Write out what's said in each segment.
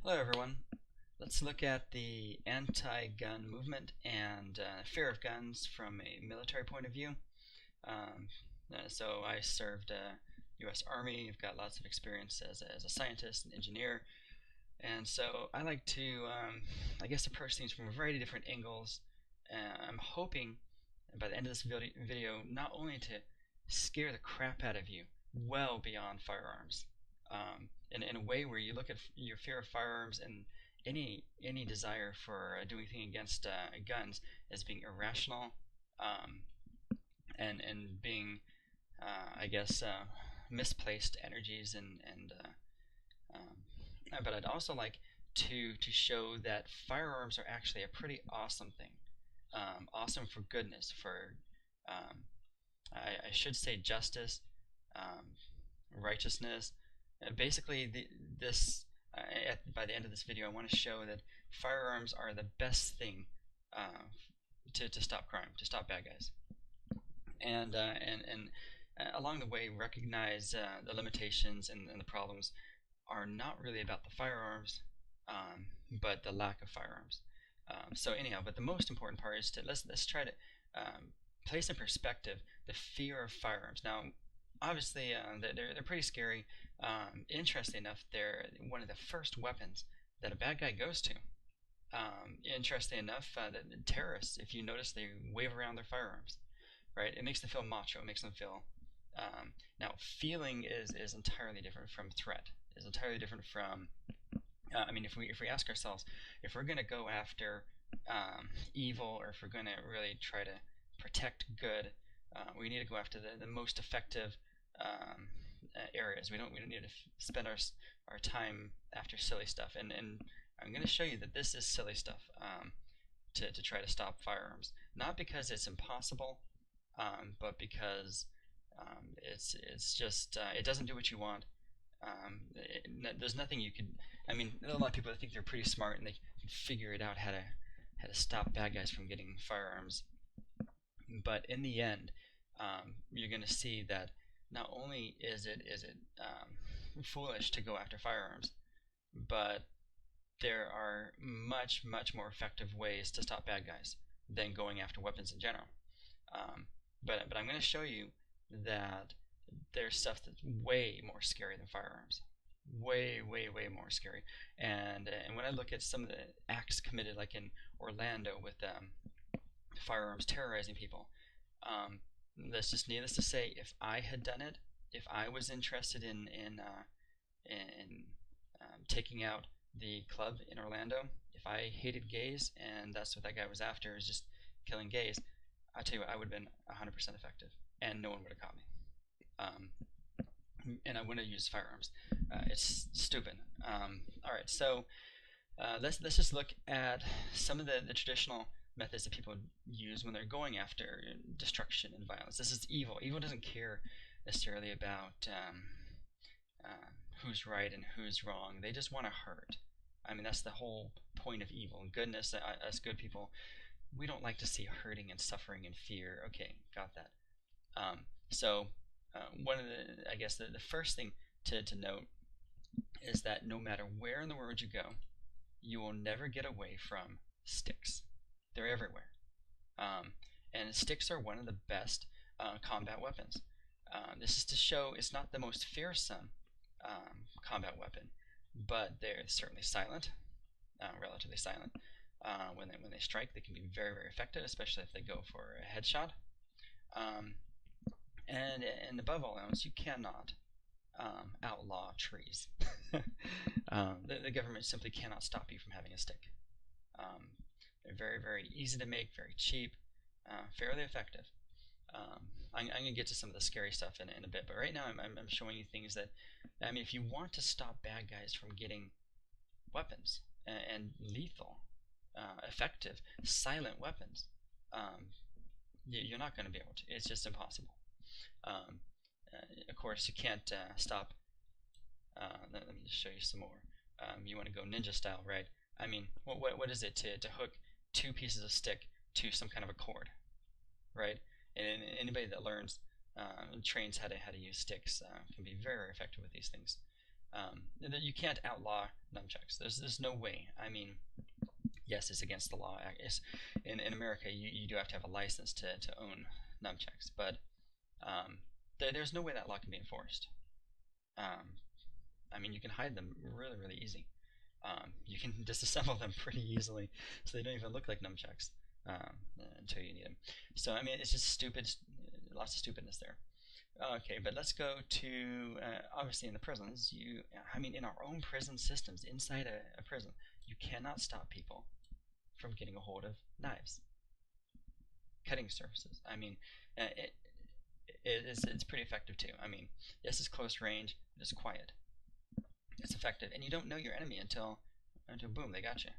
Hello everyone. Let's look at the anti-gun movement and fear of guns from a military point of view. Um, so I served U.S. Army. I've got lots of experience as a scientist and engineer, and so I like to, I guess, approach things from a variety of different angles. I'm hoping by the end of this video not only to scare the crap out of you well beyond firearms, in a way where you look at your fear of firearms and any desire for doing anything against guns as being irrational, um, and being I guess misplaced energies but I'd also like to show that firearms are actually a pretty awesome thing, awesome for goodness, for um, I should say justice, um, righteousness. Basically, this by the end of this video, I want to show that firearms are the best thing uh, to stop crime, to stop bad guys, and along the way recognize the limitations and the problems are not really about the firearms, but the lack of firearms. So anyhow, but the most important part is to let's try to place in perspective the fear of firearms. Now, obviously, they're pretty scary. Interestingly enough, they're one of the first weapons that a bad guy goes to. Interestingly enough, the terrorists, if you notice, they wave around their firearms, right? It makes them feel macho. It makes them feel. Now, feeling is entirely different from threat. Is entirely different from. I mean, if we ask ourselves, if we're going to go after evil, or if we're going to really try to protect good, we need to go after the most effective areas. We don't need to spend our time after silly stuff. And I'm going to show you that this is silly stuff, to try to stop firearms. Not because it's impossible, but because it's just it doesn't do what you want. There's nothing you could. I mean, a lot of people think they're pretty smart and they can figure it out how to stop bad guys from getting firearms. But in the end, you're going to see that not only is it foolish to go after firearms, but there are much more effective ways to stop bad guys than going after weapons in general. But I'm going to show you that there's stuff that's way more scary than firearms, way more scary. And when I look at some of the acts committed, like in Orlando with firearms terrorizing people, that's just needless to say. If I had done it, if I was interested in taking out the club in Orlando, if I hated gays and that's what that guy was after, is just killing gays, I tell you what, I would have been 100% effective, and no one would have caught me. And I wouldn't have used firearms. It's stupid. All right, so let's just look at some of the traditional methods that people use when they're going after destruction and violence. This is evil. Evil doesn't care necessarily about who's right and who's wrong. They just want to hurt. I mean, that's the whole point of evil. And goodness, us good people, we don't like to see hurting and suffering and fear. Okay, got that. So one of I guess the first thing to note is that no matter where in the world you go, you will never get away from sticks. They're everywhere. And sticks are one of the best combat weapons. This is to show it's not the most fearsome combat weapon, but they're certainly silent, relatively silent. When they strike, they can be very effective, especially if they go for a headshot. And above all else, you cannot outlaw trees. The government simply cannot stop you from having a stick. They're very easy to make, very cheap, fairly effective. I'm going to get to some of the scary stuff in a bit, but right now I'm showing you things that, I mean, if you want to stop bad guys from getting weapons and lethal, effective, silent weapons, you're not going to be able to. It's just impossible. Of course, you can't stop. Let me just show you some more. You want to go ninja style, right? I mean, what is it to hook two pieces of stick to some kind of a cord, right? And anybody that learns trains how to use sticks can be very effective with these things. You can't outlaw nunchucks. There's no way. I mean, yes, it's against the law. In America, you do have to have a license to own nunchucks, but there's no way that law can be enforced. Um, I mean, you can hide them really easy. You can disassemble them pretty easily, so they don't even look like nunchucks until you need them. So I mean, it's just stupid. Lots of stupidness there. Okay, but let's go to obviously in the prisons. I mean, in our own prison systems, inside a prison, you cannot stop people from getting a hold of knives, cutting surfaces. I mean, it's pretty effective too. I mean, this is close range. It's quiet. It's effective, and you don't know your enemy until boom, they got you.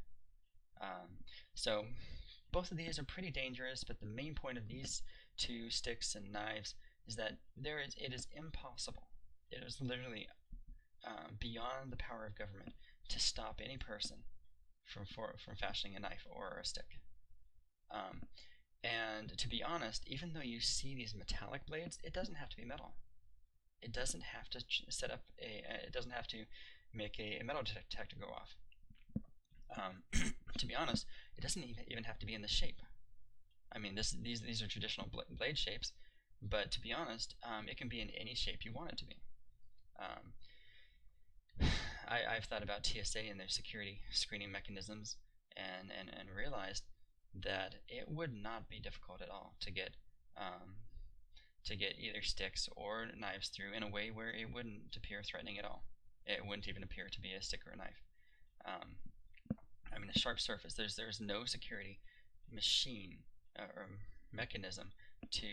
Um, so both of these are pretty dangerous, but the main point of these two, sticks and knives, is that it is impossible. It is literally beyond the power of government to stop any person from fashioning a knife or a stick. Um, and to be honest, even though you see these metallic blades, it doesn't have to be metal. It doesn't have to set up it doesn't have to make a metal detector go off. To be honest, it doesn't even have to be in the shape. I mean, these are traditional blade shapes, but to be honest, it can be in any shape you want it to be. I've thought about TSA and their security screening mechanisms, and realized that it would not be difficult at all to get either sticks or knives through in a way where it wouldn't appear threatening at all. It wouldn't even appear to be a stick or a knife. I mean, a sharp surface. There's no security machine or mechanism to,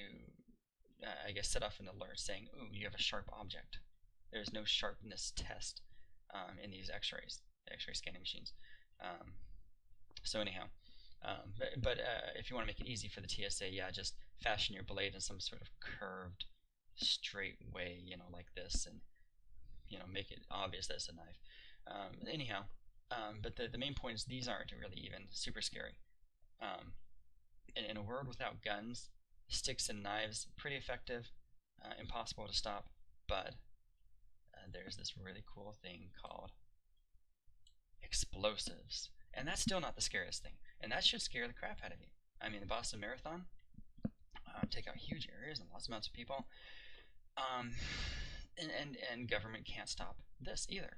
I guess, set off an alert saying, "Ooh, you have a sharp object." There's no sharpness test in these X-rays, the X-ray scanning machines. So anyhow, but if you want to make it easy for the TSA, yeah, just fashion your blade in some sort of curved, straight way, like this, and make it obvious that it's a knife. Anyhow, but the main point is these aren't really even super scary. In a world without guns, sticks and knives, pretty effective, impossible to stop, but there's this really cool thing called explosives. And that's still not the scariest thing. And that should scare the crap out of you. I mean, the Boston Marathon, take out huge areas and lots of amounts of people. And government can't stop this either,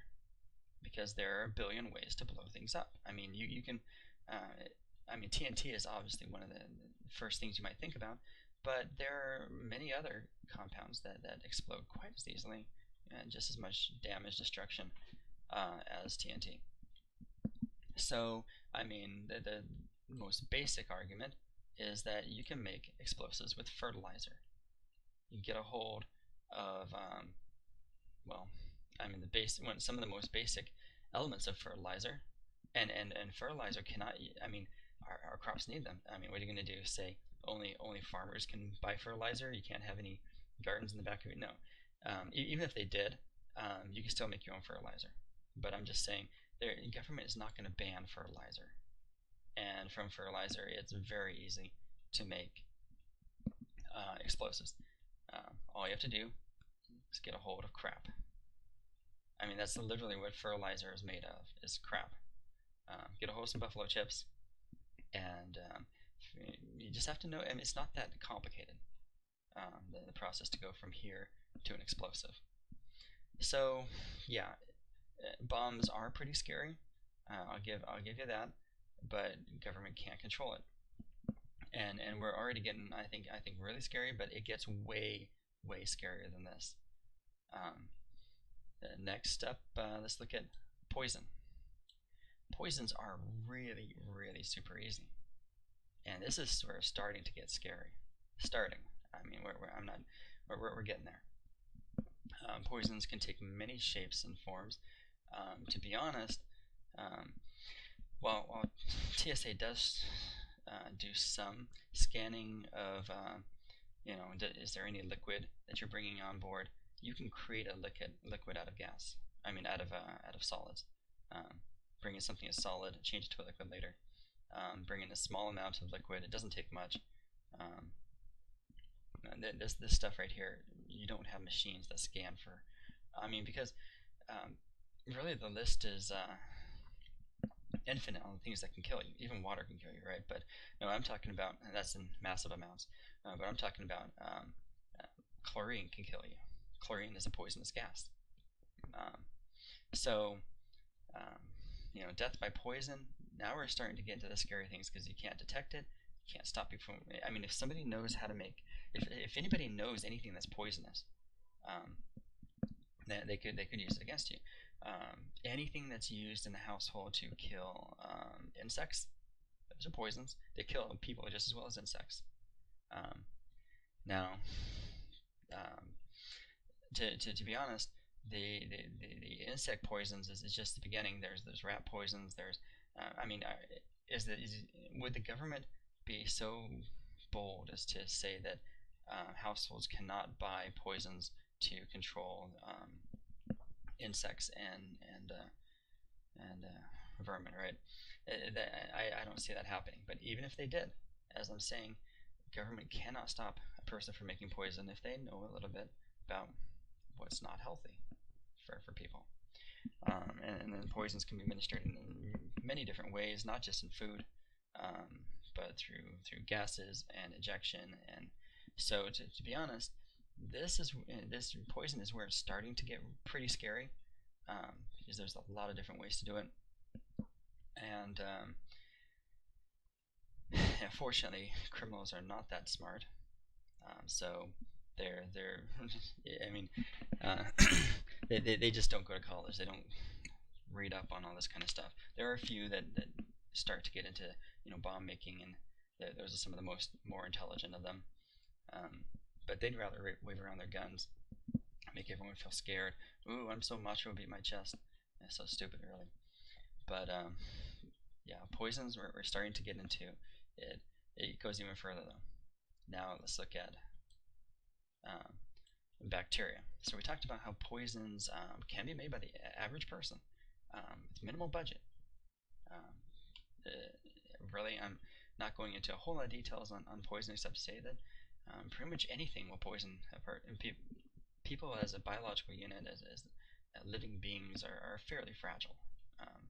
because there are a billion ways to blow things up. I mean, you can, I mean, TNT is obviously one of the first things you might think about, but there are many other compounds that explode quite as easily and just as much damage, destruction as TNT. So, I mean, the most basic argument is that you can make explosives with fertilizer. You get a hold of, well, I mean, some of the most basic elements of fertilizer, and fertilizer cannot, I mean, our crops need them. I mean, what are you going to do? Say only farmers can buy fertilizer? You can't have any gardens in the back of it? No. Even if they did, you can still make your own fertilizer. But I'm just saying, the government is not going to ban fertilizer. And from fertilizer, it's very easy to make explosives. All you have to do is get a hold of crap. I mean, that's literally what fertilizer is made of, is crap. Get a hold of some buffalo chips, and you just have to know. I mean, it's not that complicated, the process to go from here to an explosive. So, yeah, bombs are pretty scary. I'll give you that, but government can't control it. And we're already getting, I think really scary, but it gets way scarier than this. Next up, let's look at poison. Poisons are really super easy, and this is sort of starting to get scary. I mean, we're getting there. Poisons can take many shapes and forms. To be honest, while TSA does do some scanning of, is there any liquid that you're bringing on board, you can create a liquid out of gas. I mean, out of solids. Bring in something as solid, change it to a liquid later. Bring in a small amount of liquid. It doesn't take much. This stuff right here, you don't have machines that scan for. I mean, because really the list is infinite on the things that can kill you. Even water can kill you, right? But no, I'm talking about, and that's in massive amounts. But I'm talking about uh, chlorine can kill you. Chlorine is a poisonous gas. Um, so, um, death by poison. Now we're starting to get into the scary things because you can't detect it. You can't stop it from. I mean, if somebody knows how to make, if anybody knows anything that's poisonous, um, then they could use it against you. Anything that's used in the household to kill insects, those are poisons. They kill people just as well as insects. Um, now, um, to be honest, the insect poisons is just the beginning. There's rat poisons. I mean, would the government be so bold as to say that households cannot buy poisons to control insects and vermin, right? I don't see that happening. But even if they did, as I'm saying, government cannot stop a person from making poison if they know a little bit about what's not healthy for people. And then poisons can be administered in many different ways, not just in food, but through gases and ejection. And so, to be honest, this poison is where it's starting to get pretty scary, because there's a lot of different ways to do it. And unfortunately, criminals are not that smart. So they're I mean, uh, they just don't go to college. They don't read up on all this kind of stuff. There are a few that start to get into bomb making, and those are some of the more intelligent of them. Um, but they'd rather wave around their guns, make everyone feel scared. Ooh, I'm so macho, beat my chest. That's so stupid, really. But yeah, poisons we're starting to get into. It it goes even further though. Now let's look at um, bacteria. So we talked about how poisons can be made by the average person with minimal budget. Um, really, I'm not going into a whole lot of details on poison except to say that pretty much anything will poison a person. And people as a biological unit, as living beings, are fairly fragile. Um,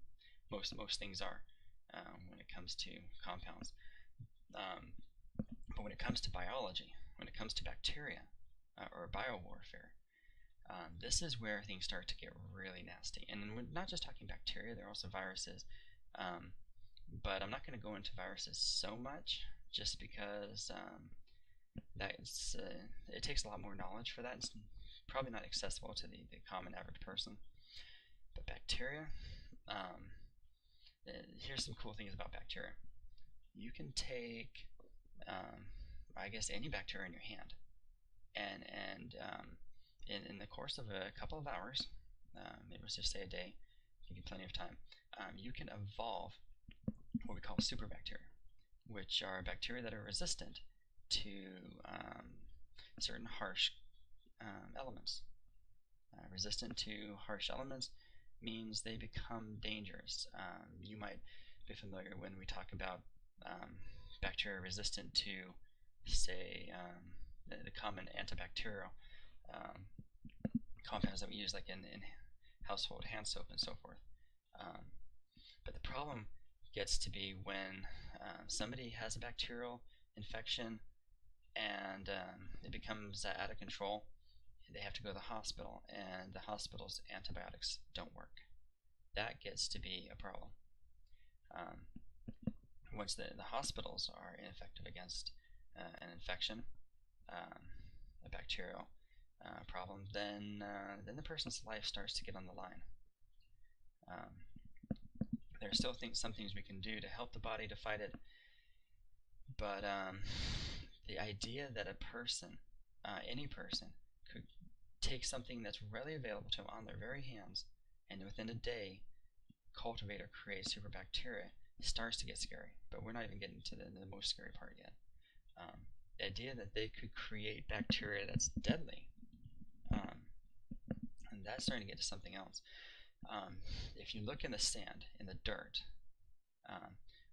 most things are when it comes to compounds. Um, but when it comes to biology, when it comes to bacteria or biowarfare, this is where things start to get really nasty. And we're not just talking bacteria, there are also viruses. Um, but I'm not going to go into viruses so much just because it takes a lot more knowledge for that. It's probably not accessible to the common average person. But bacteria, um, here's some cool things about bacteria. You can take, I guess, any bacteria in your hand, and in the course of a couple of hours, maybe let's just say a day, give you plenty of time, you can evolve what we call superbacteria, which are bacteria that are resistant to certain harsh elements. Resistant to harsh elements means they become dangerous. You might be familiar when we talk about um, bacteria resistant to, say, the common antibacterial um, compounds that we use, like in household hand soap and so forth. Um, but the problem gets to be when somebody has a bacterial infection and it becomes out of control. They have to go to the hospital, and the hospital's antibiotics don't work. That gets to be a problem. Um, Once the hospitals are ineffective against an infection, a bacterial problem, then the person's life starts to get on the line. Um, there are still some things we can do to help the body to fight it, but the idea that a person, any person, could take something that's readily available to them on their very hands and within a day cultivate or create superbacteria starts to get scary. But we're not even getting to the most scary part yet. The idea that they could create bacteria that's deadly, and that's starting to get to something else. If you look in the sand, in the dirt,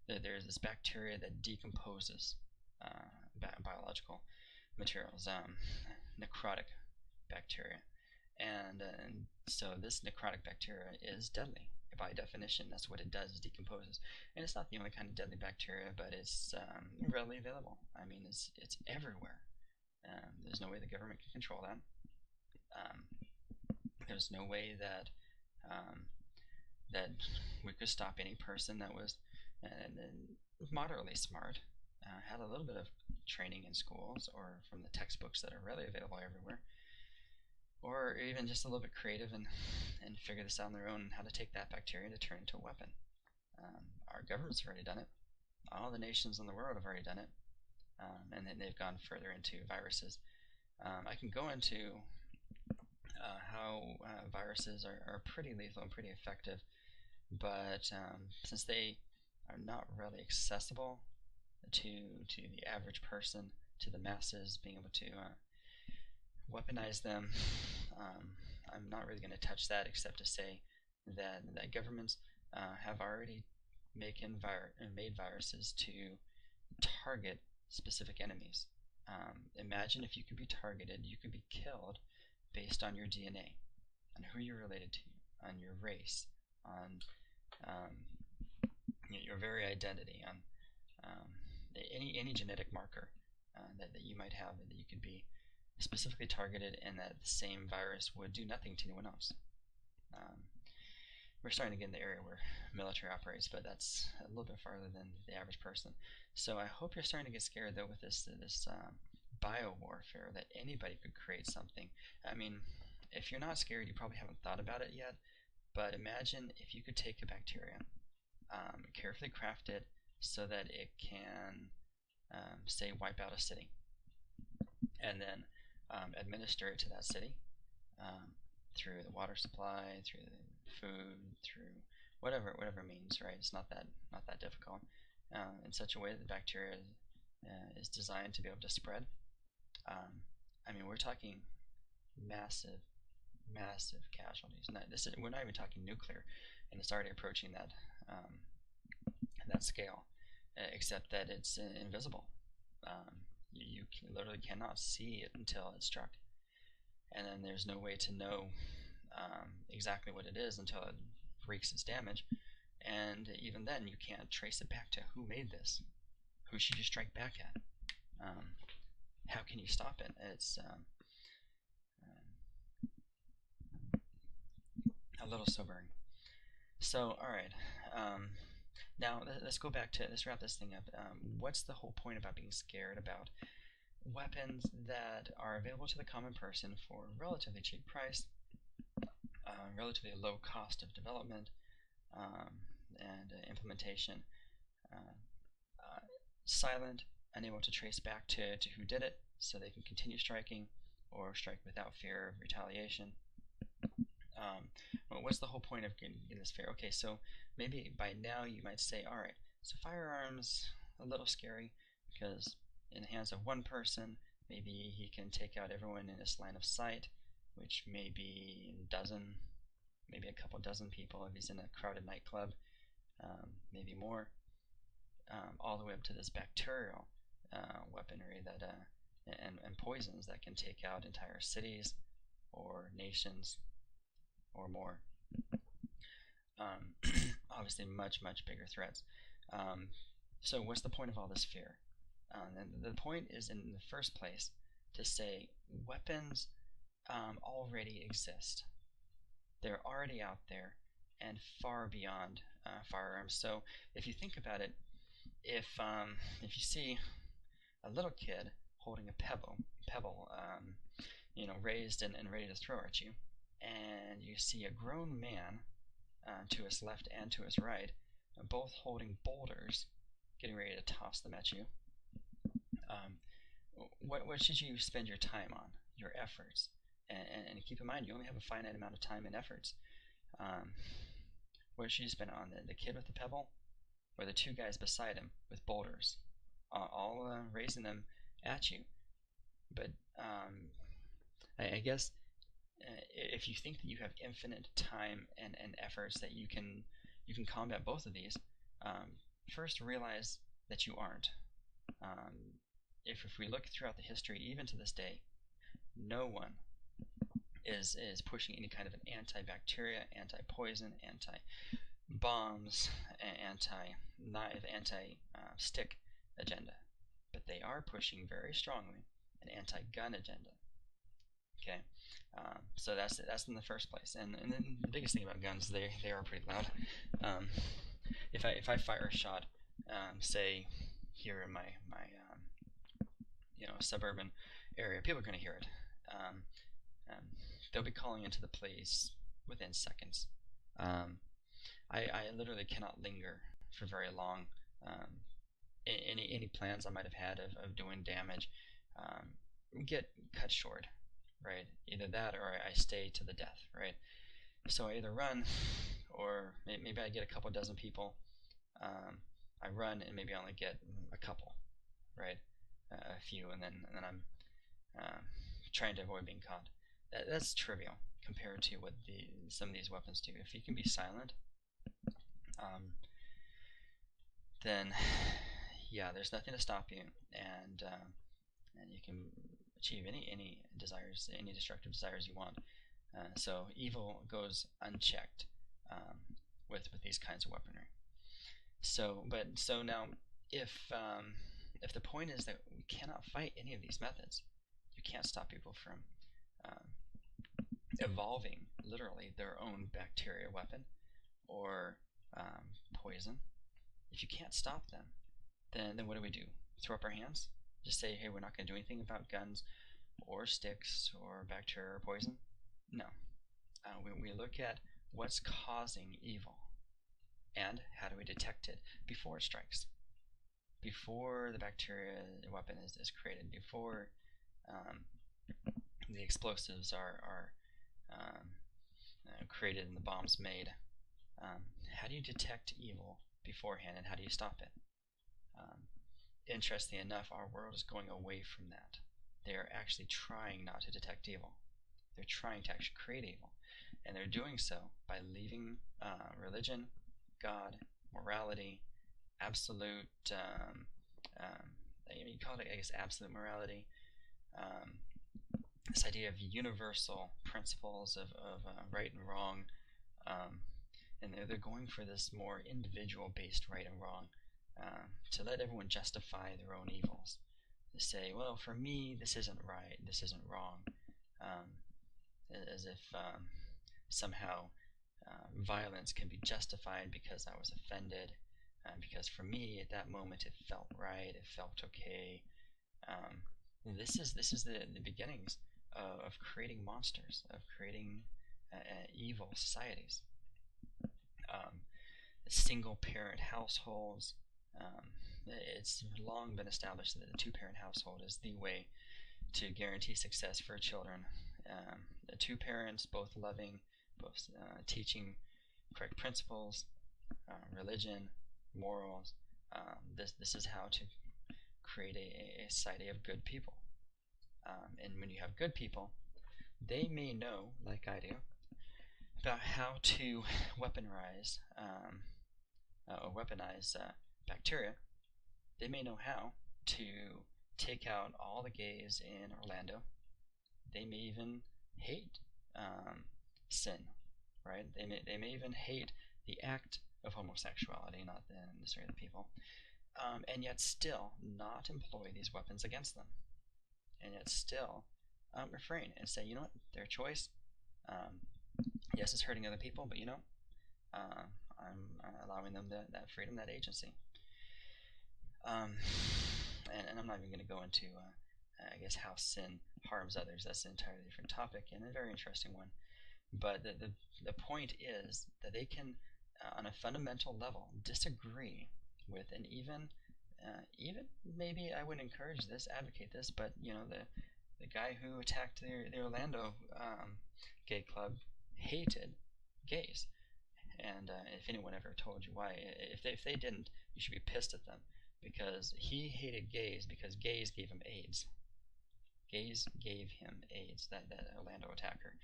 there's this bacteria that decomposes biological materials, necrotic bacteria. And so this necrotic bacteria is deadly. By definition, that's what it does, is decomposes. And it's not the only kind of deadly bacteria, but it's readily available. I mean, it's everywhere. There's no way the government can control that. There's no way that that we could stop any person that was moderately smart, had a little bit of training in schools or from the textbooks that are readily available everywhere, or even just a little bit creative and figure this out on their own, how to take that bacteria to turn into a weapon. Our government's already done it. All the nations in the world have already done it, and then they've gone further into viruses. I can go into how viruses are pretty lethal and pretty effective, but since they are not really accessible to the average person, to the masses, being able to weaponize them, I'm not really going to touch that, except to say that governments have already made viruses to target specific enemies. Imagine if you could be targeted, you could be killed based on your DNA, on who you're related to, on your race, on your very identity, on any genetic marker that you might have, that you could be specifically targeted, and that the same virus would do nothing to anyone else. We're starting to get in the area where military operates, but that's a little bit farther than the average person. So I hope you're starting to get scared, though, with this bio-warfare, that anybody could create something. I mean, if you're not scared, you probably haven't thought about it yet, but imagine if you could take a bacteria, carefully craft it so that it can, say, wipe out a city, and then administer it to that city through the water supply, through the food, through whatever means, right? It's not that difficult, in such a way that the bacteria is designed to be able to spread. I mean, we're talking massive casualties. We're not even talking nuclear, and it's already approaching that scale, except that it's invisible. You literally cannot see it until it's struck, and then there's no way to know exactly what it is until it wreaks its damage, and even then you can't trace it back to who made this. Who should you strike back at? How can you stop it? It's a little sobering. So, alright, now let's wrap this thing up. What's the whole point about being scared about weapons that are available to the common person for relatively cheap price, relatively low cost of development and implementation, silent, unable to trace back to who did it, so they can continue striking or strike without fear of retaliation? Well, what's the whole point of getting this fear? Okay, so maybe by now you might say, alright, so firearms, a little scary, because in the hands of one person, maybe he can take out everyone in his line of sight, which may be a dozen, maybe a couple dozen people if he's in a crowded nightclub, maybe more, all the way up to this bacterial weaponry that and poisons that can take out entire cities or nations or more. Obviously much bigger threats. So what's the point of all this fear? And the point is, in the first place, to say weapons already exist. They're already out there and far beyond firearms. So if you think about it, if you see a little kid holding a pebble, raised and ready to throw at you, and you see a grown man to his left and to his right, both holding boulders, getting ready to toss them at you, what should you spend your time on, your efforts? And keep in mind, you only have a finite amount of time and efforts. What should you spend on, the kid with the pebble, or the two guys beside him with boulders, all raising them at you? But I guess if you think that you have infinite time and efforts that you can combat both of these, first realize that you aren't. If we look throughout the history, even to this day, no one is pushing any kind of an anti-bacteria, anti-poison, anti-bombs, anti-knife, anti-stick agenda, but they are pushing very strongly an anti-gun agenda. Okay, so that's in the first place, and then the biggest thing about guns, they are pretty loud. If I fire a shot, say here in my suburban area, people are going to hear it. Um, they'll be calling into the police within seconds. I literally cannot linger for very long. Any plans I might have had of doing damage get cut short, right? Either that or I stay to the death, right? So I either run, or maybe I get a couple dozen people. I run and maybe I only get a couple, right? A few, and then I'm trying to avoid being caught. That's trivial compared to what some of these weapons do. If you can be silent, then yeah, there's nothing to stop you, and you can achieve any desires, any destructive desires you want. So evil goes unchecked with these kinds of weaponry. So now, if the point is that we cannot fight any of these methods, you can't stop people from evolving literally their own bacteria weapon or poison. If you can't stop them, then what do? Throw up our hands? Just say, hey, we're not going to do anything about guns or sticks or bacteria or poison? No. We look at what's causing evil and how do we detect it before it strikes, before the bacteria weapon is created, before the explosives are created and the bombs made. How do you detect evil beforehand, and how do you stop it? Interestingly enough, our world is going away from that. They are actually trying not to detect evil. They're trying to actually create evil, and they're doing so by leaving religion, God, morality, absolute, you call it, I guess, absolute morality, this idea of universal principles of right and wrong, and they're going for this more individual-based right and wrong, to let everyone justify their own evils. To say, well, for me, this isn't right, this isn't wrong, as if somehow violence can be justified because I was offended, because for me at that moment it felt right, it felt okay. This is the beginnings of creating monsters, of creating evil societies. Single parent households. It's long been established that the two-parent household is the way to guarantee success for children. The two parents, both loving, both teaching correct principles, religion, morals. This is how to create a society of good people. And when you have good people, they may know, like I do, about how to weaponize bacteria. They may know how to take out all the gays in Orlando. They may even hate sin, right? They may even hate the act of homosexuality, not necessarily the people, and yet still not employ these weapons against them, and yet still refrain and say, you know what, their choice. Yes, it's hurting other people, but I'm allowing them that freedom, that agency. And I'm not even going to go into, I guess, how sin harms others. That's an entirely different topic and a very interesting one. But the point is that they can, on a fundamental level, disagree with, and even maybe I wouldn't encourage this, advocate this, but the guy who attacked the Orlando gay club hated gays. And if anyone ever told you why, if they didn't, you should be pissed at them, because he hated gays because gays gave him AIDS. Gays gave him AIDS, that Orlando attacker.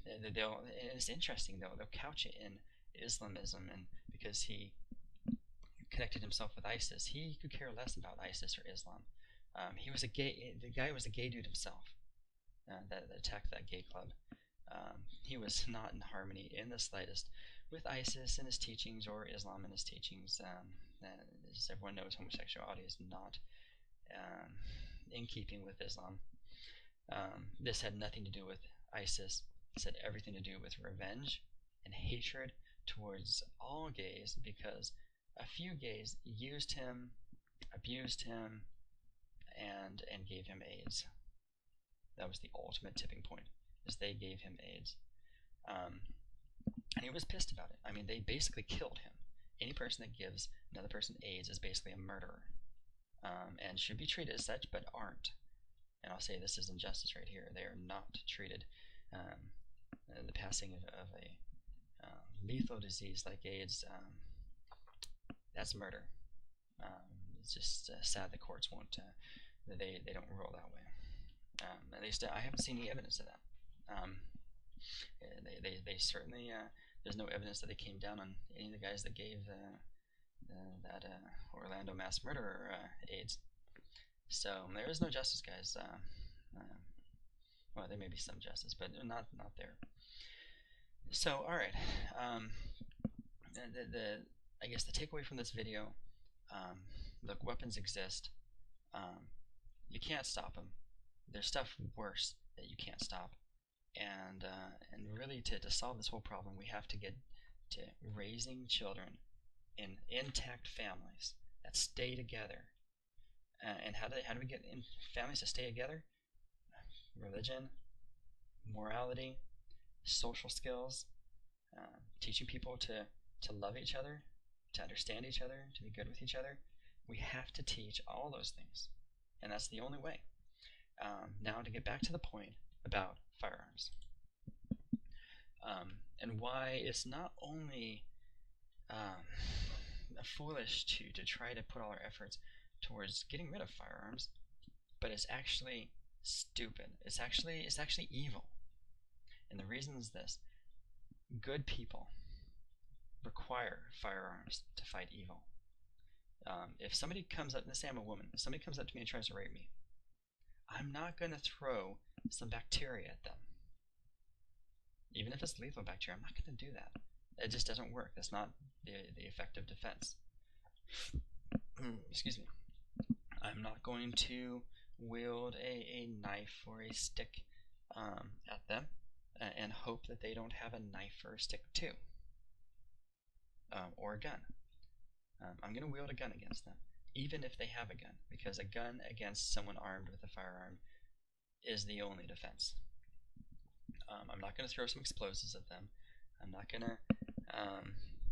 It's interesting, though. They'll couch it in Islamism, and because he connected himself with ISIS, he could care less about ISIS or Islam. He was a gay. The guy was a gay dude himself. that attacked that gay club. He was not in harmony in the slightest with ISIS and his teachings, or Islam and his teachings. As everyone knows, homosexuality is not in keeping with Islam. This had nothing to do with ISIS. This had everything to do with revenge and hatred towards all gays, because a few gays used him, abused him, and gave him AIDS. That was the ultimate tipping point, is they gave him AIDS. And he was pissed about it. I mean, they basically killed him. Any person that gives another person AIDS is basically a murderer, and should be treated as such, but aren't. And I'll say this is injustice right here. They are not treated. The passing of a lethal disease like AIDS, that's murder. It's just sad the courts won't, they don't rule that way. At least I haven't seen any evidence of that. They certainly, there's no evidence that they came down on any of the guys that gave that Orlando mass murderer AIDS. So there is no justice, guys. Well, there may be some justice, but not there. So, all right. I guess the takeaway from this video, look, weapons exist. You can't stop them. There's stuff worse that you can't stop. And really, to solve this whole problem, we have to get to raising children in intact families that stay together. And how do we get in families to stay together? Religion, morality, social skills, teaching people to love each other, to understand each other, to be good with each other. We have to teach all those things, and that's the only way. Now, to get back to the point about firearms, and why it's not only foolish to try to put all our efforts towards getting rid of firearms, but it's actually stupid. It's actually evil. And the reason is this: good people require firearms to fight evil. If somebody comes up, let's say I'm a woman, if somebody comes up to me and tries to rape me, I'm not going to throw some bacteria at them. Even if it's lethal bacteria, I'm not going to do that. It just doesn't work. That's not the effective defense. Excuse me. I'm not going to wield a knife or a stick at them and hope that they don't have a knife or a stick too, or a gun. I'm going to wield a gun against them, even if they have a gun, because a gun against someone armed with a firearm is the only defense. I'm not going to throw some explosives at them. I'm not going to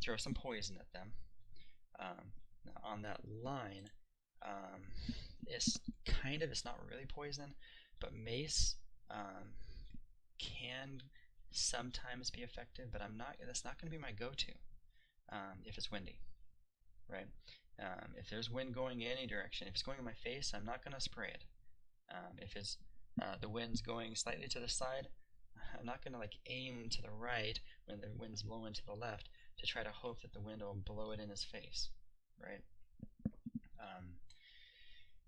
throw some poison at them. On that line, it's not really poison, but mace can sometimes be effective, but that's not going to be my go-to if it's windy, right? If there's wind going in any direction, if it's going in my face, I'm not going to spray it. If it's the wind's going slightly to the side, I'm not going to aim to the right when the wind's blowing to the left to try to hope that the wind will blow it in his face, right?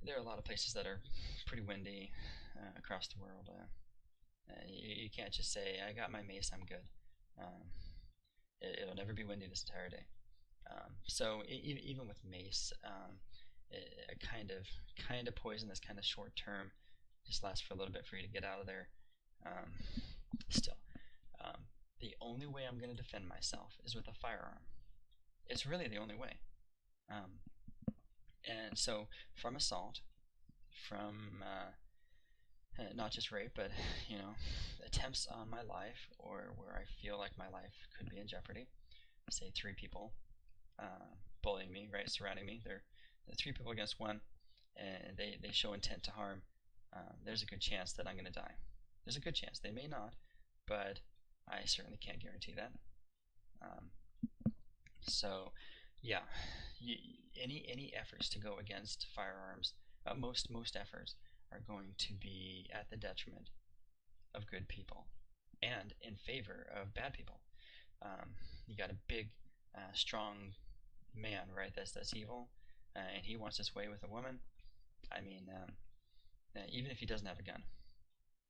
There are a lot of places that are pretty windy across the world. You can't just say, I got my mace, I'm good. It'll never be windy this entire day. So even with mace, a kind of poison that's kind of short term, just lasts for a little bit for you to get out of there. Still, the only way I'm going to defend myself is with a firearm. It's really the only way. And so, from assault, from not just rape, but attempts on my life, or where I feel like my life could be in jeopardy. Say 3 people bullying me, right, surrounding me. They're 3 people against 1, and they show intent to harm. There's a good chance that I'm going to die. There's a good chance. They may not, but I certainly can't guarantee that. So, yeah, any efforts to go against firearms, most efforts are going to be at the detriment of good people and in favor of bad people. You got a big, strong man, right? That's evil, and he wants his way with a woman. I mean, even if he doesn't have a gun,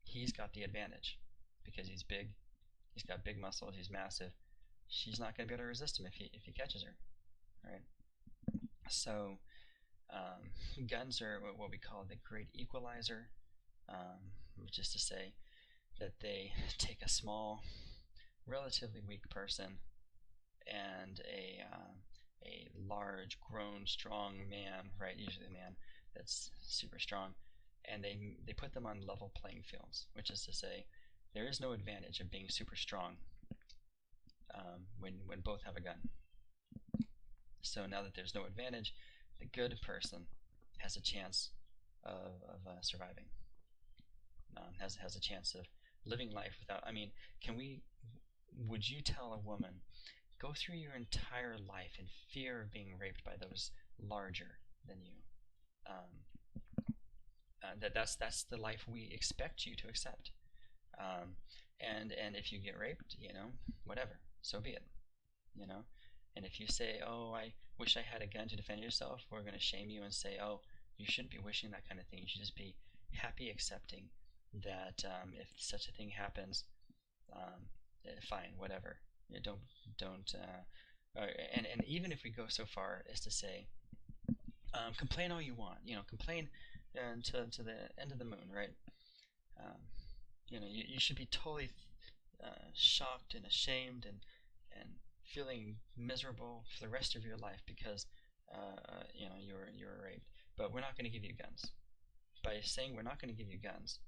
he's got the advantage because he's big, he's got big muscles, he's massive. She's not going to be able to resist him if he catches her, right? So guns are what we call the great equalizer, which is to say that they take a small, relatively weak person and a large, grown, strong man, right? Usually a man that's super strong, and they put them on level playing fields, which is to say, there is no advantage of being super strong when both have a gun. So now that there's no advantage, the good person has a chance of surviving. Has a chance of living life without. I mean, can we? Would you tell a woman go through your entire life in fear of being raped by those larger than you? That's the life we expect you to accept. And if you get raped, whatever, so be it. You know, and if you say, "Oh, I wish I had a gun to defend yourself," we're going to shame you and say, "Oh, you shouldn't be wishing that kind of thing. You should just be happy accepting that if such a thing happens, fine, whatever. Don't. And even if we go so far as to say, complain all you want. Complain to the end of the moon, right? You should be totally shocked and ashamed and feeling miserable for the rest of your life because you were raped. But we're not going to give you guns. By saying we're not going to give you guns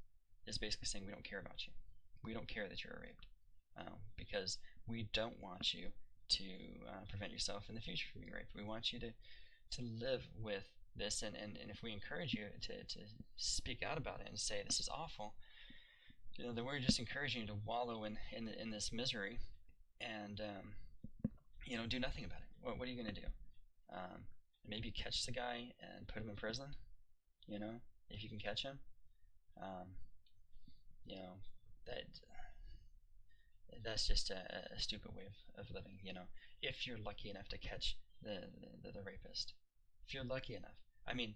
is basically saying we don't care about you. We don't care that you're raped because we don't want you to prevent yourself in the future from being raped. We want you to live with this, and if we encourage you to speak out about it and say this is awful, then we're just encouraging you to wallow in this misery and do nothing about it. What are you going to do? Maybe catch the guy and put him in prison, if you can catch him. That that's just a stupid way of living. If you're lucky enough to catch the rapist, if you're lucky enough, I mean,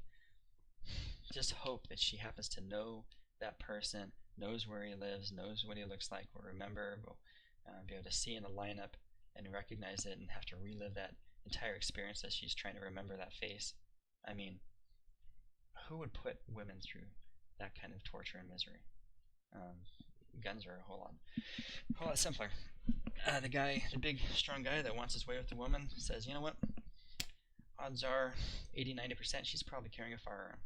just hope that she happens to know that person, knows where he lives, knows what he looks like, will remember, will be able to see in a lineup and recognize it and have to relive that entire experience as she's trying to remember that face. I mean, who would put women through that kind of torture and misery? Guns are a whole lot simpler. The big strong guy that wants his way with the woman says, you know what? Odds are 80-90% she's probably carrying a firearm.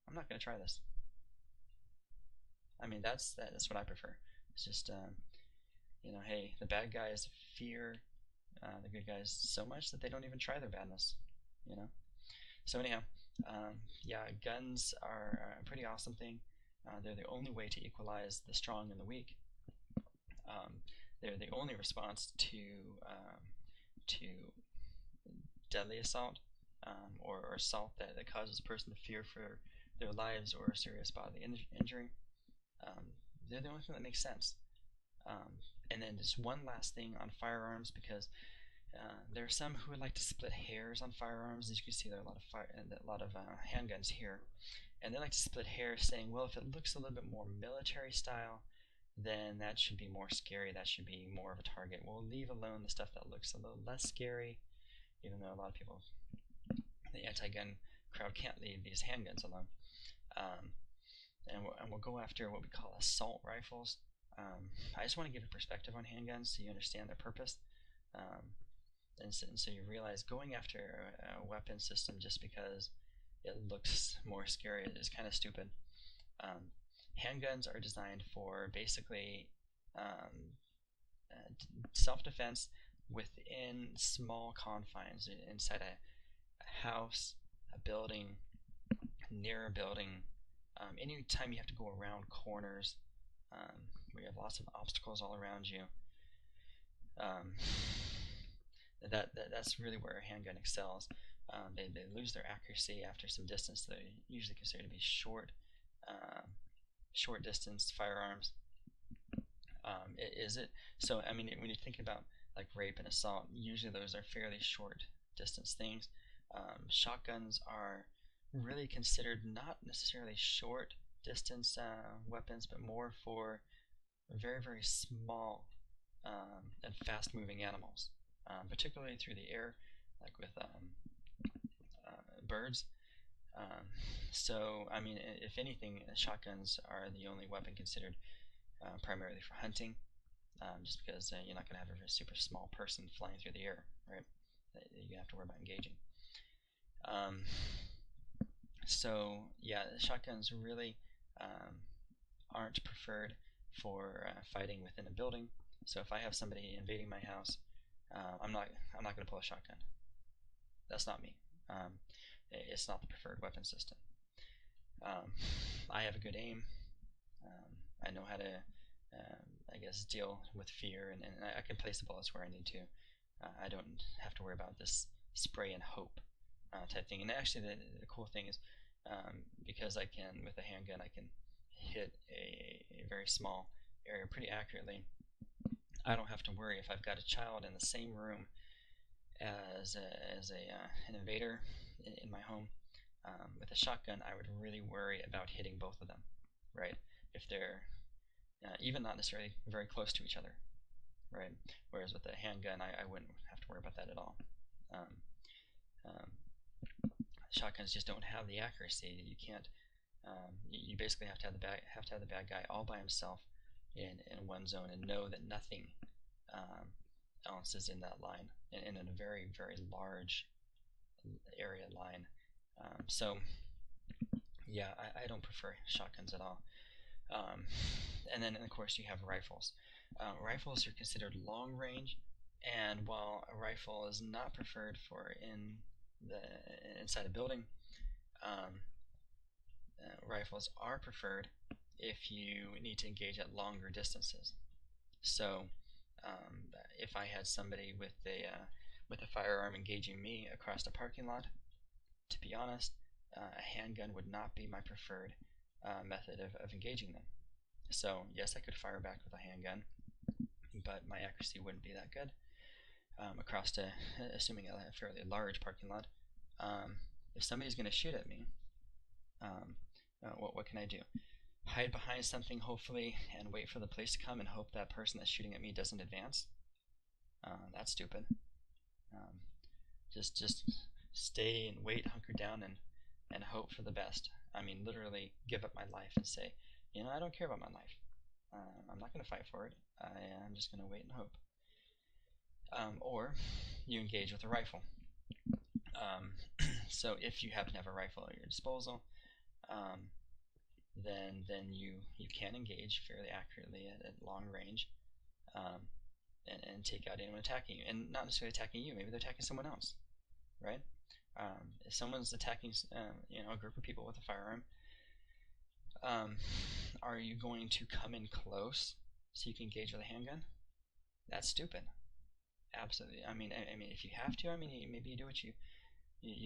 I'm not going to try this. I mean, that's what I prefer. It's just, hey, the bad guys fear the good guys so much that they don't even try their badness. So anyhow, guns are a pretty awesome thing. They're the only way to equalize the strong and the weak. They're the only response to deadly assault or assault that causes a person to fear for their lives or serious bodily injury. They're the only thing that makes sense. And then just one last thing on firearms, because there are some who would like to split hairs on firearms. As you can see, there are a lot of handguns here, and they like to split hairs, saying, well, if it looks a little bit more military style, then that should be more scary. That should be more of a target. We'll leave alone the stuff that looks a little less scary, even though a lot of people, the anti-gun crowd, can't leave these handguns alone. And we'll go after what we call assault rifles. I just want to give a perspective on handguns so you understand their purpose. And so you realize going after a weapon system just because it looks more scary is kind of stupid. Handguns are designed for basically self-defense within small confines, inside a house, a building, near a building. Anytime you have to go around corners where you have lots of obstacles all around you, that's really where a handgun excels. They lose their accuracy after some distance. They're usually considered to be short distance firearms. Is it? So I mean, when you think about like rape and assault, usually those are fairly short distance things. Shotguns are really considered not necessarily short, distance weapons, but more for very, very small and fast moving animals, particularly through the air, like with birds. Um, so, I mean, if anything, shotguns are the only weapon considered primarily for hunting, just because you're not going to have a super small person flying through the air, right? That you have to worry about engaging. Um, so, yeah, shotguns really aren't preferred for fighting within a building. So if I have somebody invading my house, I'm not going to pull a shotgun. That's not me. It's not the preferred weapon system. I have a good aim. I know how to, I guess, deal with fear, and I can place the bullets where I need to. I don't have to worry about this spray and hope type thing. And actually, the cool thing is, because I can, with a handgun, I can hit a very small area pretty accurately. I don't have to worry if I've got a child in the same room as an invader in my home. With a shotgun, I would really worry about hitting both of them, right? If they're even not necessarily very close to each other, right? Whereas with a handgun, I wouldn't have to worry about that at all. Um, um, Shotguns just don't have the accuracy. You can't. You basically have to have the bad guy all by himself in one zone and know that nothing else is in that line, in a very, very large area line. So yeah, I don't prefer shotguns at all. And then of course you have rifles. Rifles are considered long range, and while a rifle is not preferred for inside a building, um, rifles are preferred if you need to engage at longer distances. So if I had somebody with a firearm engaging me across a parking lot, to be honest, a handgun would not be my preferred method of engaging them. So yes, I could fire back with a handgun, but my accuracy wouldn't be that good across assuming a fairly large parking lot. If somebody's going to shoot at me, what can I do? Hide behind something, hopefully, and wait for the police to come and hope that person that's shooting at me doesn't advance? That's stupid. Um, just stay and wait, hunker down, and hope for the best. I mean, literally give up my life and say, I don't care about my life. I'm not going to fight for it. I'm just going to wait and hope. Or you engage with a rifle. So if you happen to have a rifle at your disposal, then you can engage fairly accurately at long range, and take out anyone attacking you, and not necessarily attacking you. Maybe they're attacking someone else, right? If someone's attacking a group of people with a firearm, are you going to come in close so you can engage with a handgun? That's stupid. Absolutely. I mean, if you have to, maybe you do what you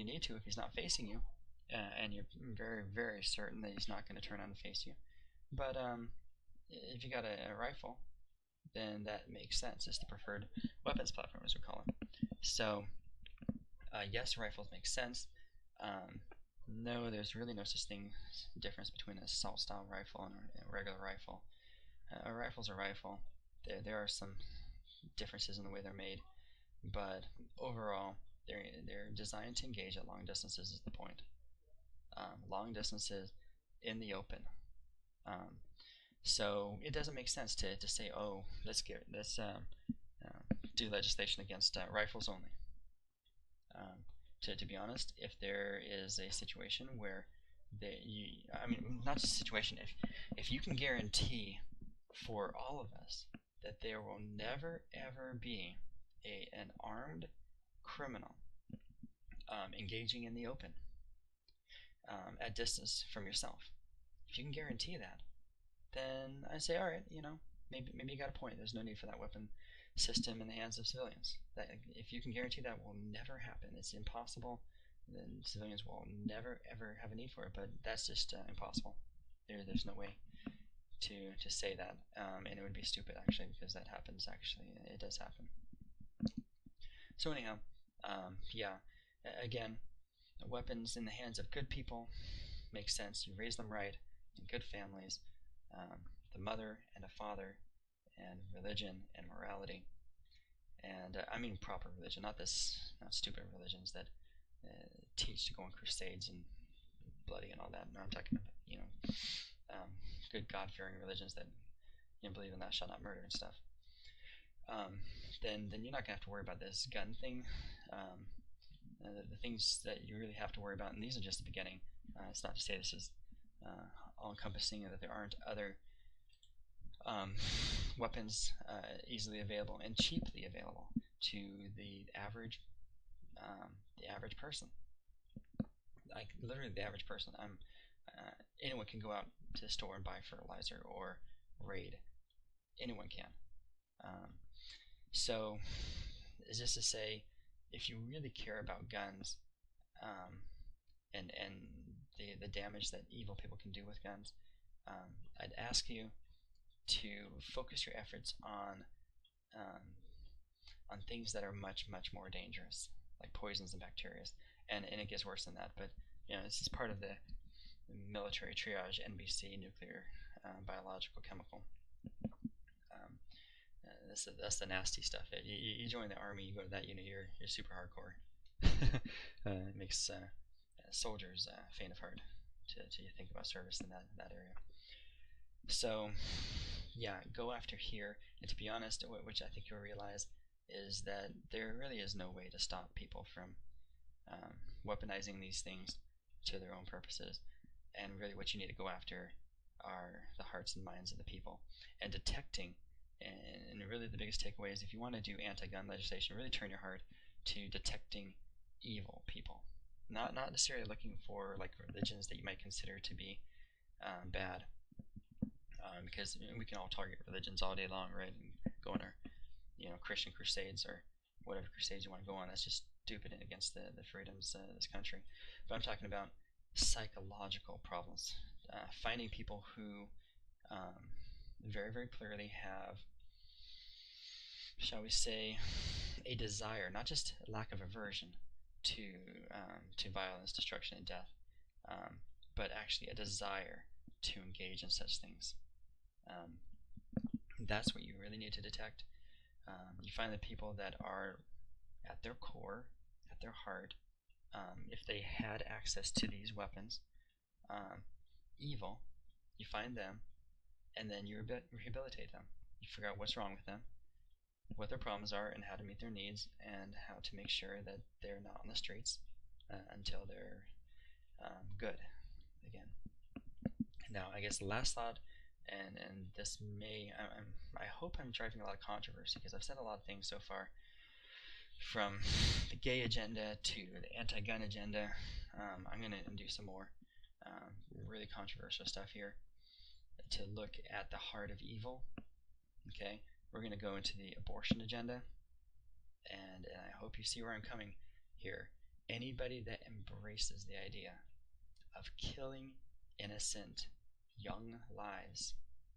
need to if he's not facing you, and you're very, very certain that he's not going to turn on and face you. But if you got a rifle, then that makes sense. It's the preferred weapons platform, as we call it. So yes, rifles make sense. No, there's really no such difference between an assault style rifle and a regular rifle. A rifle's a rifle. There are some differences in the way they're made, but overall, they're designed to engage at long distances. Is the point. Long distances in the open. So it doesn't make sense to say, oh, let's do legislation against rifles only. To be honest, if there is a situation where not just a situation, if you can guarantee for all of us that there will never ever be an armed criminal engaging in the open at distance from yourself, if you can guarantee that, then I say, all right, maybe you got a point. There's no need for that weapon system in the hands of civilians. That if you can guarantee that will never happen, it's impossible. Then civilians will never ever have a need for it. But that's just impossible. There's no way to say that, and it would be stupid actually, because that happens. Actually, it does happen. So anyhow, yeah. Again, weapons in the hands of good people makes sense. You raise them right, and good families, the mother and a father, and religion and morality. And I mean proper religion, not stupid religions that teach to go on crusades and bloody and all that. No, I'm talking about, good God-fearing religions that believe in thou shalt not murder and stuff. Then you're not gonna have to worry about this gun thing. The things that you really have to worry about, and these are just the beginning. It's not to say this is all-encompassing, that there aren't other weapons easily available and cheaply available to the average person. Like literally the average person. Anyone can go out to the store and buy fertilizer or raid. Anyone can. So is this to say, if you really care about guns, and the damage that evil people can do with guns, I'd ask you to focus your efforts on things that are much more dangerous, like poisons and bacteria, and it gets worse than that. But this is part of the military triage: NBC, nuclear, biological, chemical. That's the nasty stuff. You join the army, you go to that unit, you're super hardcore. It makes soldiers faint of heart to think about service in that area. So yeah, go after here. And to be honest, which I think you'll realize, is that there really is no way to stop people from weaponizing these things to their own purposes. And really what you need to go after are the hearts and minds of the people, and detecting. And really the biggest takeaway is, if you want to do anti-gun legislation, really turn your heart to detecting evil people. Not necessarily looking for like religions that you might consider to be bad, because we can all target religions all day long, right? And go on our Christian crusades or whatever crusades you want to go on. That's just stupid and against the freedoms of this country. But I'm talking about psychological problems, finding people who very clearly have, shall we say, a desire, not just a lack of aversion to violence, destruction, and death, but actually a desire to engage in such things. That's what you really need to detect. You find the people that are at their core, at their heart, if they had access to these weapons, evil, you find them, and then you rehabilitate them. You figure out what's wrong with them, what their problems are, and how to meet their needs, and how to make sure that they're not on the streets until they're good again. Now, I guess the last thought, and this may, I hope I'm driving a lot of controversy, because I've said a lot of things so far, from the gay agenda to the anti-gun agenda. I'm going to do some more really controversial stuff here to look at the heart of evil. Okay, we're going to go into the abortion agenda, and I hope you see where I'm coming here. Anybody that embraces the idea of killing innocent young lives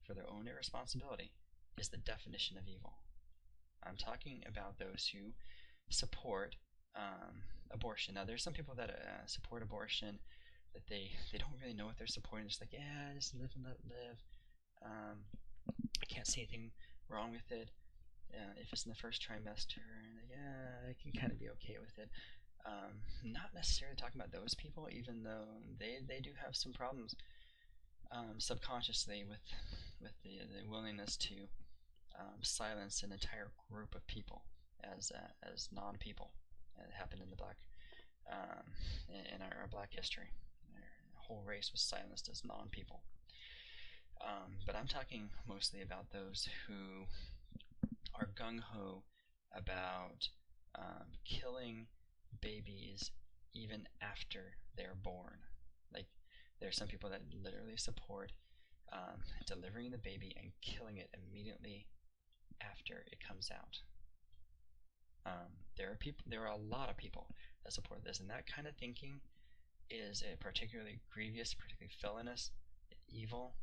for their own irresponsibility is the definition of evil. I'm talking about those who support abortion. Now, there's some people that support abortion that they don't really know what they're supporting. They're just like, yeah, just live and let live. I can't see anything wrong with it. If it's in the first trimester, yeah, I can kind of be okay with it. Not necessarily talking about those people, even though they do have some problems subconsciously with the willingness to silence an entire group of people as non-people. It happened in the black in our black history. Our whole race was silenced as non-people. But I'm talking mostly about those who are gung-ho about killing babies even after they're born. Like, there are some people that literally support delivering the baby and killing it immediately after it comes out. There are a lot of people that support this, and that kind of thinking is a particularly grievous, particularly felonious, evil.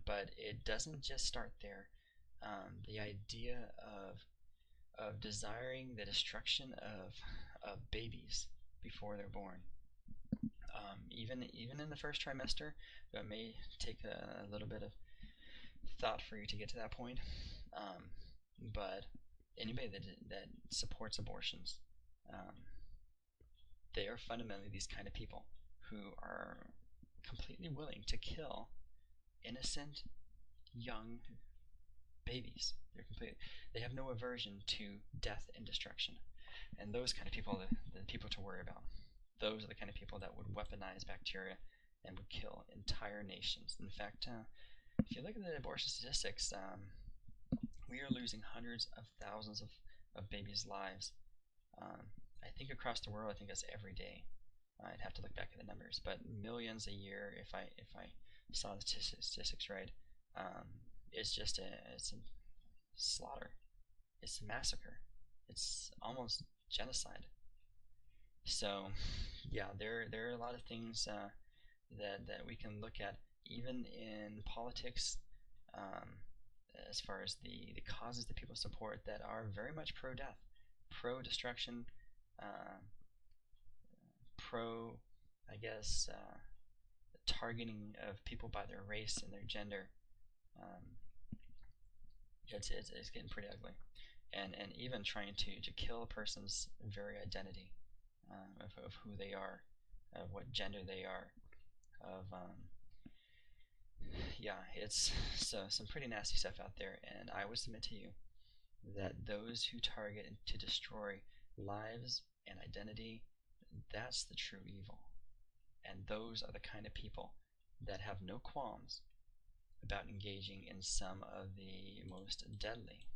But it doesn't just start there. The idea of desiring the destruction of babies before they're born. Even in the first trimester, though it may take a little bit of thought for you to get to that point. Um, but anybody that supports abortions, um, they are fundamentally these kind of people who are completely willing to kill innocent young babies. They have no aversion to death and destruction. And those kind of people are the people to worry about. Those are the kind of people that would weaponize bacteria and would kill entire nations. In fact, if you look at the abortion statistics, we are losing hundreds of thousands of babies' lives. I think across the world, I think that's every day. I'd have to look back at the numbers, but millions a year if I saw the statistics right. It's just it's a slaughter. It's a massacre. It's almost genocide. So, yeah, there are a lot of things that we can look at, even in politics, um, as far as the causes that people support that are very much pro-death, pro-destruction, uh, pro, I guess, targeting of people by their race and their gender. Um, it's getting pretty ugly, and even trying to kill a person's very identity, of who they are, of what gender they are, of yeah, it's so some pretty nasty stuff out there, and I would submit to you that those who target to destroy lives and identity, that's the true evil, and those are the kind of people that have no qualms about engaging in some of the most deadly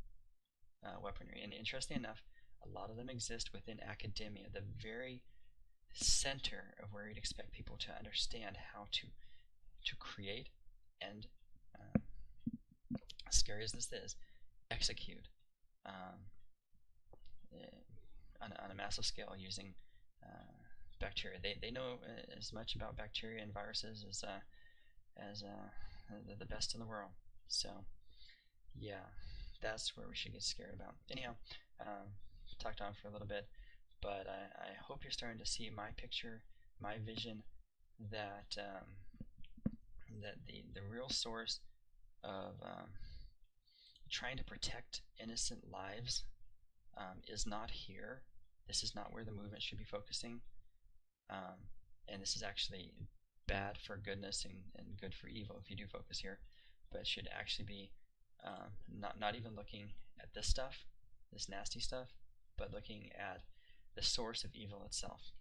weaponry. And interesting enough, a lot of them exist within academia, the very center of where you'd expect people to understand how to create and, um, as scary as this is, execute um, on a massive scale using bacteria. They know as much about bacteria and viruses as the best in the world. So yeah, that's where we should get scared about. Anyhow, talked on for a little bit, but I hope you're starting to see my picture, my vision, that that the real source of trying to protect innocent lives is not here. This is not where the movement should be focusing, and this is actually bad for goodness and good for evil if you do focus here, but it should actually be not even looking at this stuff, this nasty stuff, but looking at the source of evil itself.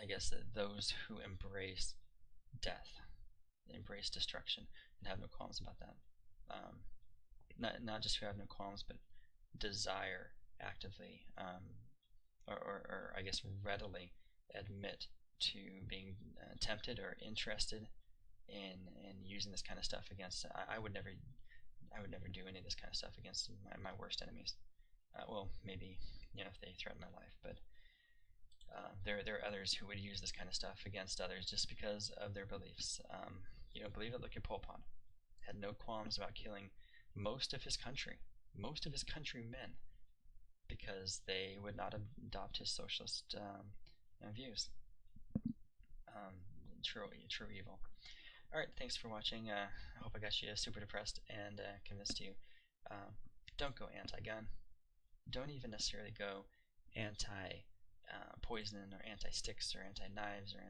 I guess that those who embrace death, embrace destruction, and have no qualms about that. Not just who have no qualms, but desire actively, or I guess readily admit to being tempted or interested in using this kind of stuff against. I would never do any of this kind of stuff against my worst enemies. Well, maybe if they threaten my life, but there are others who would use this kind of stuff against others just because of their beliefs. Believe it. Look at Pol Pot. Had no qualms about killing most of his countrymen, because they would not adopt his socialist views. True evil. All right, thanks for watching. I hope I got you super depressed and convinced you. Don't go anti-gun. Don't even necessarily go anti-poison or anti-sticks or anti-knives or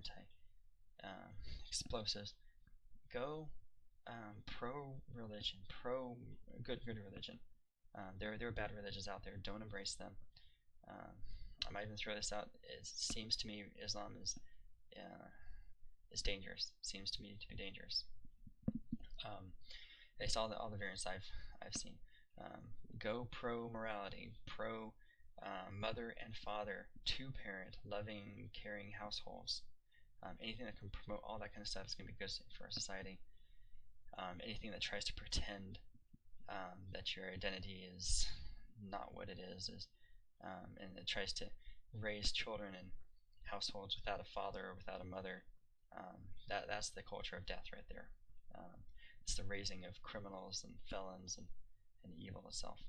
anti-explosives. Go pro-religion, pro-good religion. There are bad religions out there. Don't embrace them. I might even throw this out. It seems to me Islam is dangerous. Seems to me to be dangerous. It's all the variants I've seen. Go pro morality, pro mother and father, two-parent, loving, caring households. Anything that can promote all that kind of stuff is going to be good for our society. Anything that tries to pretend that your identity is not what it is, and it tries to raise children in households without a father or without a mother, that's the culture of death right there. It's the raising of criminals and felons and evil itself.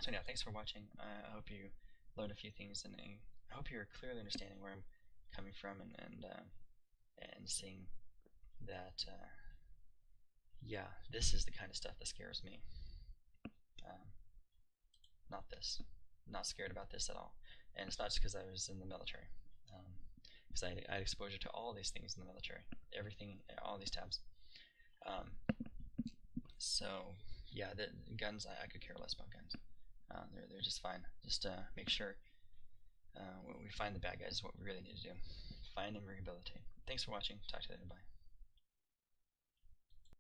So yeah, thanks for watching. I hope you learned a few things, and I hope you're clearly understanding where I'm coming from, and seeing that yeah, this is the kind of stuff that scares me. Not this. I'm not scared about this at all. And it's not just because I was in the military. Because I had exposure to all these things in the military. Everything, all these tabs. So, yeah, the guns, I could care less about guns. They're just fine. Just make sure when we find the bad guys is what we really need to do. Find and rehabilitate. Thanks for watching. Talk to you later. Bye.